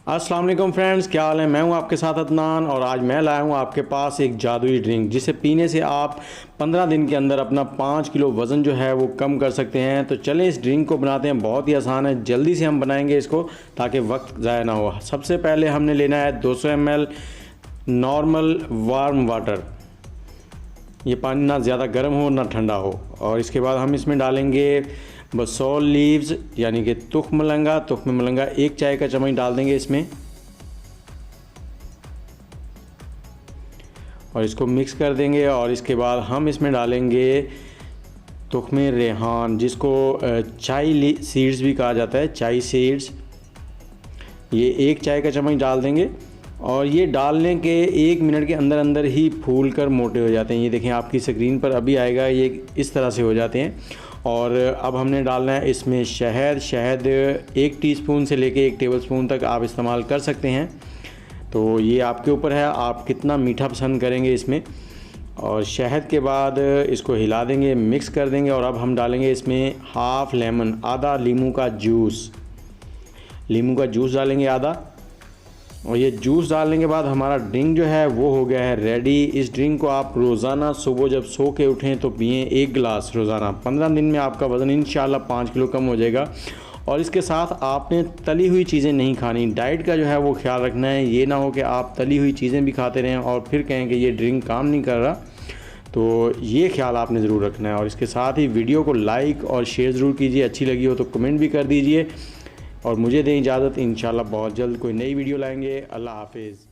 अस्सलाम वालेकुम फ्रेंड्स, क्या हाल है। मैं हूं आपके साथ अदनान और आज मैं लाया हूं आपके पास एक जादुई ड्रिंक जिसे पीने से आप 15 दिन के अंदर अपना 5 किलो वज़न जो है वो कम कर सकते हैं। तो चलें इस ड्रिंक को बनाते हैं। बहुत ही आसान है, जल्दी से हम बनाएंगे इसको ताकि वक्त ज़ाया ना हो। सबसे पहले हमने लेना है 200 ml नॉर्मल वार्म वाटर। ये पानी ना ज़्यादा गर्म हो ना ठंडा हो। और इसके बाद हम इसमें डालेंगे बसोल लीव्स यानी कि तुख्म मलंगा 1 चाय का चम्मच डाल देंगे इसमें और इसको मिक्स कर देंगे। और इसके बाद हम इसमें डालेंगे तुख्म रेहान जिसको चाय सीड्स भी कहा जाता है, चाय सीड्स। ये 1 चाय का चम्मच डाल देंगे और ये डालने के 1 मिनट के अंदर अंदर ही फूल कर मोटे हो जाते हैं। ये देखें आपकी स्क्रीन पर अभी आएगा, ये इस तरह से हो जाते हैं। और अब हमने डालना है इसमें शहद 1 टीस्पून से लेके 1 टेबलस्पून तक आप इस्तेमाल कर सकते हैं। तो ये आपके ऊपर है, आप कितना मीठा पसंद करेंगे इसमें। और शहद के बाद इसको हिला देंगे, मिक्स कर देंगे। और अब हम डालेंगे इसमें हाफ़ लेमन, आधा लीमू का जूस डालेंगे आधा। और ये जूस डालने के बाद हमारा ड्रिंक जो है वो हो गया है रेडी। इस ड्रिंक को आप रोज़ाना सुबह जब सो के उठें तो पिएँ 1 गिलास रोज़ाना। 15 दिन में आपका वज़न इंशाल्लाह 5 किलो कम हो जाएगा। और इसके साथ आपने तली हुई चीज़ें नहीं खानी। डाइट का जो है वो ख्याल रखना है। ये ना हो कि आप तली हुई चीज़ें भी खाते रहें और फिर कहें कि ये ड्रिंक काम नहीं कर रहा। तो ये ख्याल आपने ज़रूर रखना है। और इसके साथ ही वीडियो को लाइक और शेयर ज़रूर कीजिए। अच्छी लगी हो तो कमेंट भी कर दीजिए। और मुझे दें इजाज़त, इंशाल्लाह बहुत जल्द कोई नई वीडियो लाएंगे। अल्लाह हाफिज़।